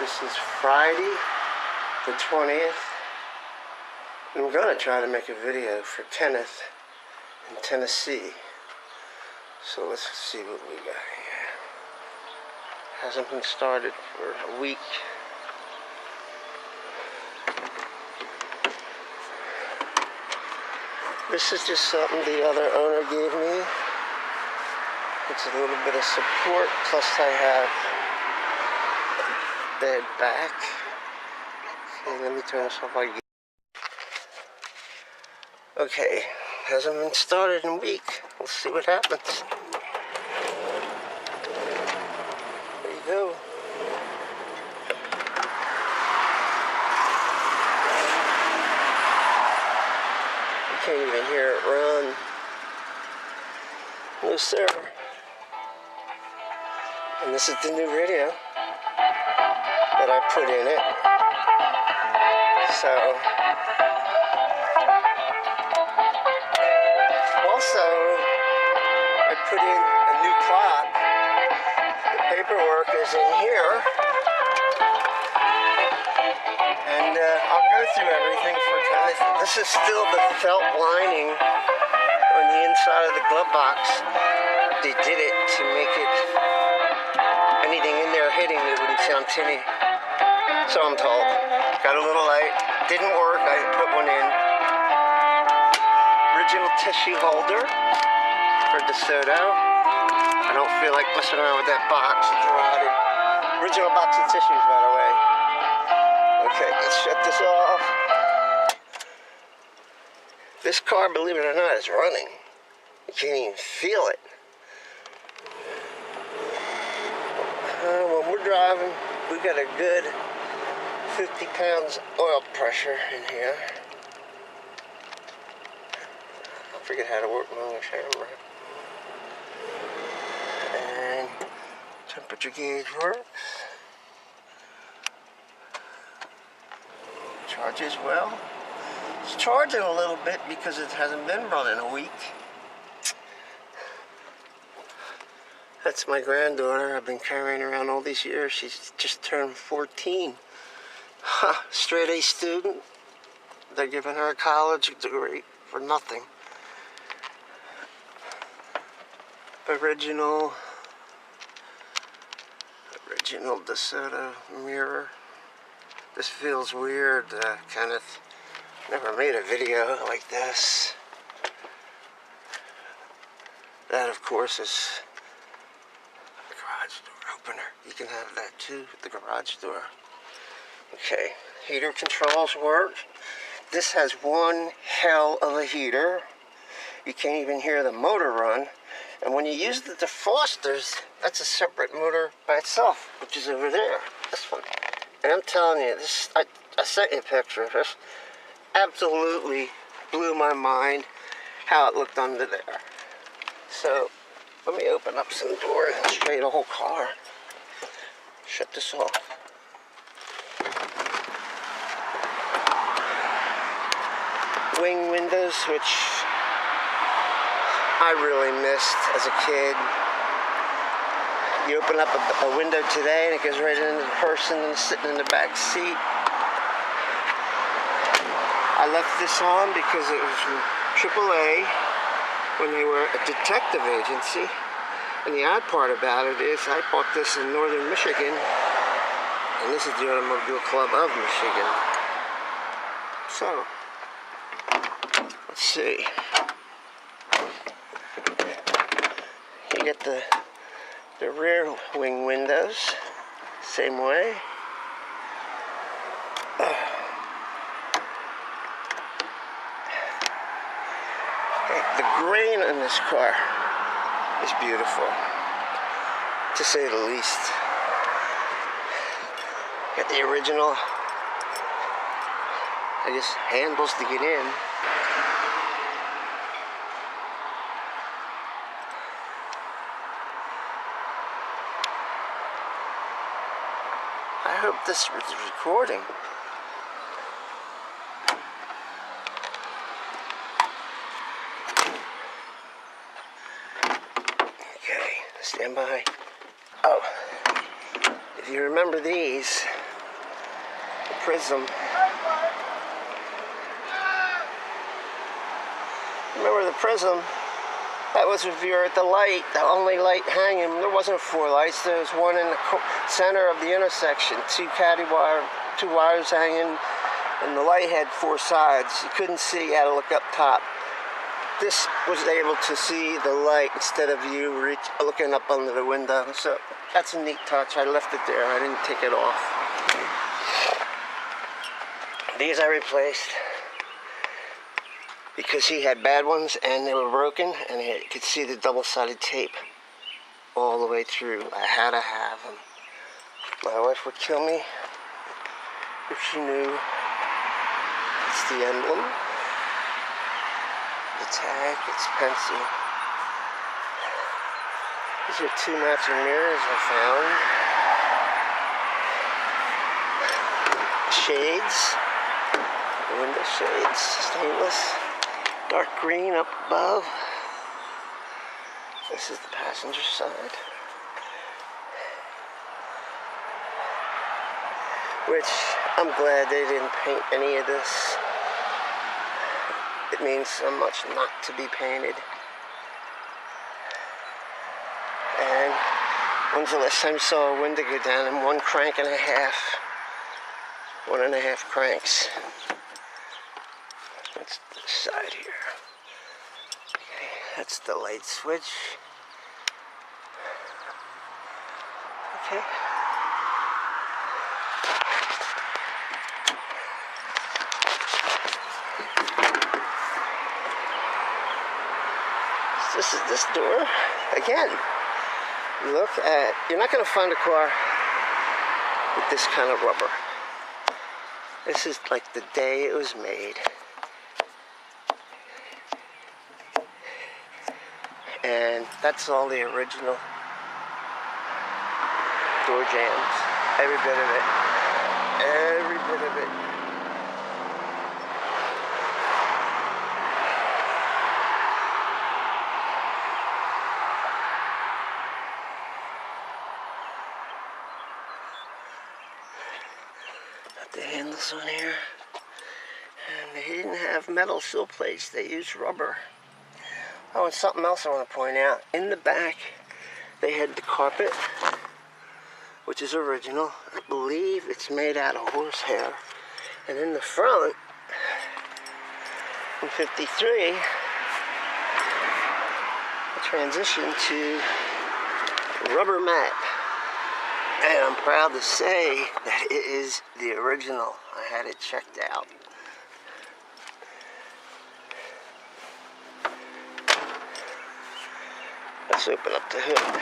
This is Friday the 20th. I'm going to try to make a video for Kenneth in Tennessee. So let's see what we got here. Hasn't been started for a week. This is just something the other owner gave me. It's a little bit of support, plus I have bed back. Okay, let me turn this off again. Okay, hasn't been started in a week. We'll see what happens. There you go. You can't even hear it run. No sir. And this is the new radio that I put in it. So, also, I put in a new clock. The paperwork is in here. And I'll go through everything for Kenneth. This is still the felt lining on the inside of the glove box. They did it to make it, anything in there hitting it wouldn't sound tinny. So I'm told. Got a little light. Didn't work. I put one in. Original tissue holder for DeSoto. I don't feel like messing around with that box. It's rotted. Original box of tissues, by the way. Okay, let's shut this off. This car, believe it or not, is running. You can't even feel it. When we're driving, we got a good 50 pounds oil pressure in here. I forget how to work my own camera. And temperature gauge works. Charges well. It's charging a little bit because it hasn't been running a week. That's my granddaughter I've been carrying around all these years. She's just turned 14. Straight A student. They're giving her a college degree for nothing. Original DeSoto mirror. This feels weird, Kenneth. Never made a video like this. That, of course, is the garage door opener. You can have that too, the garage door. Okay, heater controls work. This has one hell of a heater. You can't even hear the motor run. And when you use the defrosters, that's a separate motor by itself, which is over there, this one. And I'm telling you, this, I sent you a picture of this. Absolutely blew my mind how it looked under there. So, let me open up some doors and show you the whole car. Shut this off. Wing windows, which I really missed as a kid. You open up a window today and it goes right into the person sitting in the back seat. I left this on because it was from AAA when they were a detective agency. And the odd part about it is I bought this in northern Michigan, and this is the Automobile Club of Michigan. So, let's see. You get the rear wing windows, same way. The grain in this car is beautiful, to say the least. Got the original, I guess, handles to get in. I hope this is recording. Okay, stand by. Oh, if you remember these, prism. Remember the prism? That was if you're at the light, the only light hanging. There wasn't 4 lights. There was one in the center of the intersection. 2 wires hanging, and the light had 4 sides. You couldn't see. You had to look up top. This was able to see the light instead of you looking up under the window. So that's a neat touch. I left it there. I didn't take it off. These I replaced because he had bad ones and they were broken, and you could see the double-sided tape all the way through. I had to have them. My wife would kill me if she knew. It's the emblem, the tag, it's pencil. These are 2 matching mirrors I found. Shades, window shades, stainless. Dark green up above. This is the passenger side. Which I'm glad they didn't paint any of this. It means so much not to be painted. And when's the last time you saw a window go down in 1.5 cranks? 1.5 cranks. That's this side here. Okay, that's the light switch. Okay. So this is this door. Again, look at, you're not going to find a car with this kind of rubber. This is like the day it was made. And that's all the original door jambs. Every bit of it. Every bit of it. Got the handles on here. And they didn't have metal sill plates. They used rubber. Oh, and something else I want to point out. In the back, they had the carpet, which is original. I believe it's made out of horsehair. And in the front, in 53, I transitioned to rubber mat. And I'm proud to say that it is the original. I had it checked out. Let's open up the hood.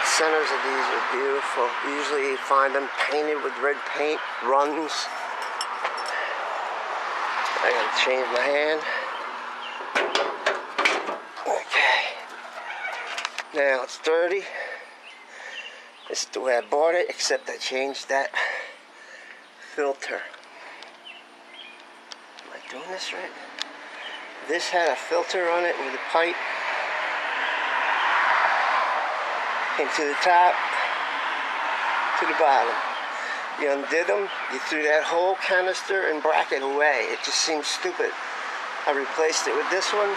Centers of these are beautiful. Usually you find them painted with red paint, runs. I gotta change my hand. Okay. Now it's dirty. This is the way I bought it, except I changed that filter. Am I doing this right? This had a filter on it with a pipe. Came to the top, to the bottom. You undid them, you threw that whole canister and bracket away. It just seemed stupid. I replaced it with this one,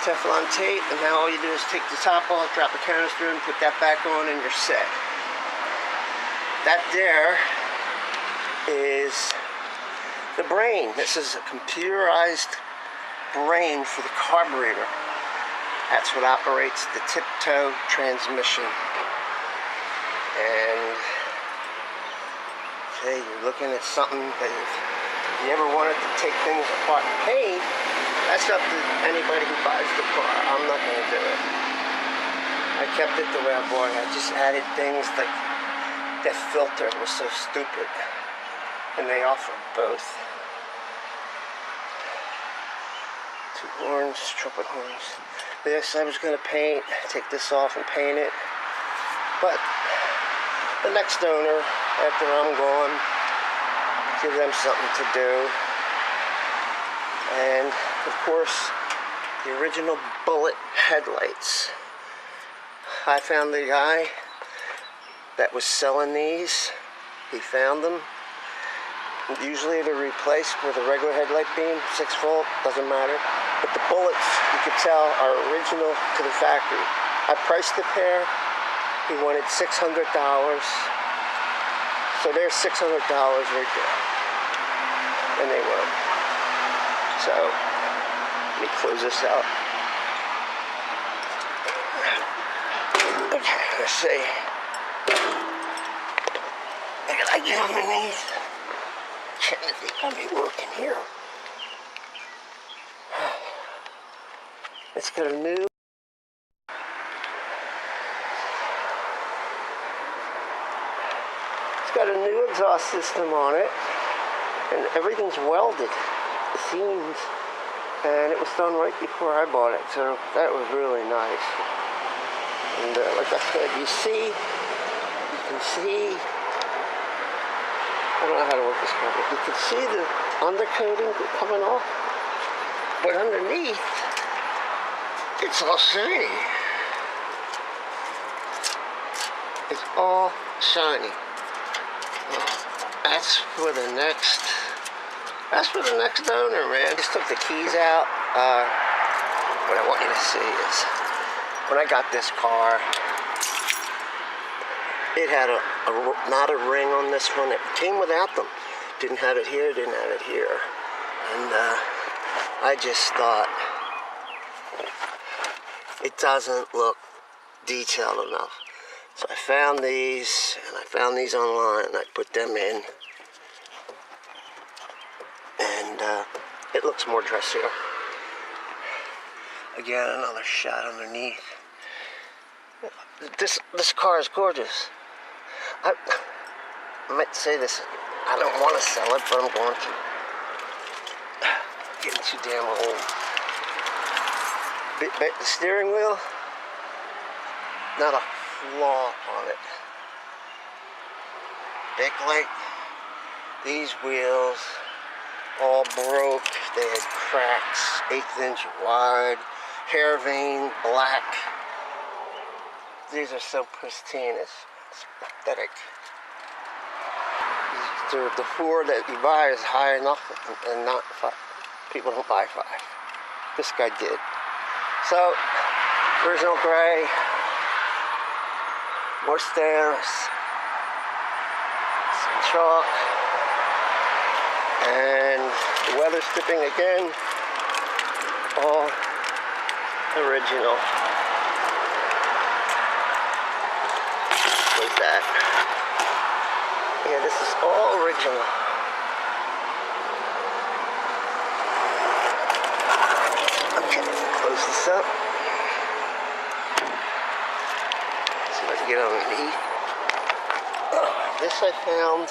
Teflon tape, and now all you do is take the top off, drop a canister in, put that back on, and you're set. That there is the brain. This is a computerized brain for the carburetor. That's what operates the tip-toe transmission. And okay, you're looking at something that if you ever wanted to take things apart and paint, that's up to anybody who buys the car. I'm not going to do it. I kept it the way I bought it. I just added things like that filter was so stupid. And they offer both. 2 horns, trumpet horns. This I was going to paint, take this off and paint it. But the next owner, after I'm gone, give them something to do. And of course, the original bullet headlights. I found the guy that was selling these. He found them. Usually they're replaced with a regular headlight beam, 6 volt, doesn't matter. But the bullets, you could tell, are original to the factory. I priced the pair. He wanted $600. So there's $600 right there. And they were. So, let me close this out. Okay, let's see. Look at that underneath. Kenneth got me working here. It's got a new exhaust system on it, and everything's welded, the seams, and it was done right before I bought it, so that was really nice. And like I said, you can see, I don't know how to work this camera, you can see the undercoating coming off, but underneath, it's all shiny. It's all shiny. That's for the next owner, man. Just took the keys out. What I want you to see is, when I got this car, it had not a ring on this one. It came without them. Didn't have it here, didn't have it here. And I just thought, it doesn't look detailed enough. So I found these, and I found these online, and I put them in. And it looks more dressier. Again, another shot underneath. This car is gorgeous. I might say this, I don't want to sell it, but I'm going to. Getting too damn old. The steering wheel, not a flaw on it. Backlight, these wheels all broke. They had cracks, 1/8 inch wide, hair vein, black. These are so pristine, it's pathetic. The Ford that you buy is high enough, and not 5. People don't buy 5. This guy did. So, original gray, more stairs, some chalk, and the weather stripping again, all original. Like that. Yeah, this is all original. Okay, close this up. See if I can get underneath. This I found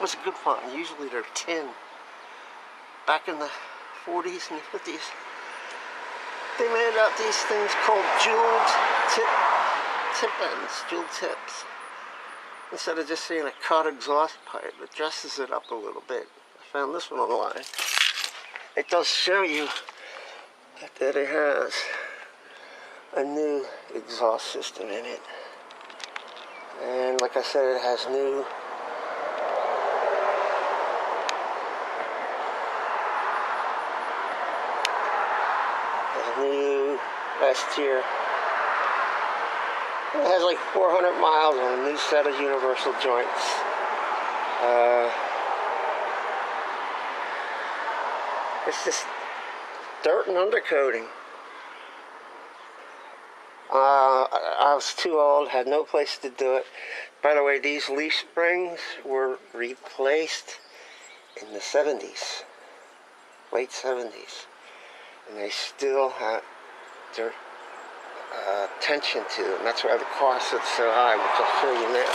was a good find. Usually they're tin. Back in the 40s and the 50s, they made out these things called jeweled tip ends, jeweled tips. Instead of just seeing a cut exhaust pipe, it dresses it up a little bit. I found this one online. It does show you that it has a new exhaust system in it. And like I said, it has new last year. It has like 400 miles on a new set of universal joints. It's just dirt and undercoating. I was too old, had no place to do it. By the way, these leaf springs were replaced in the 70s, late 70s. And they still have their tension to them. That's why the cost is so high, which I'll show you now.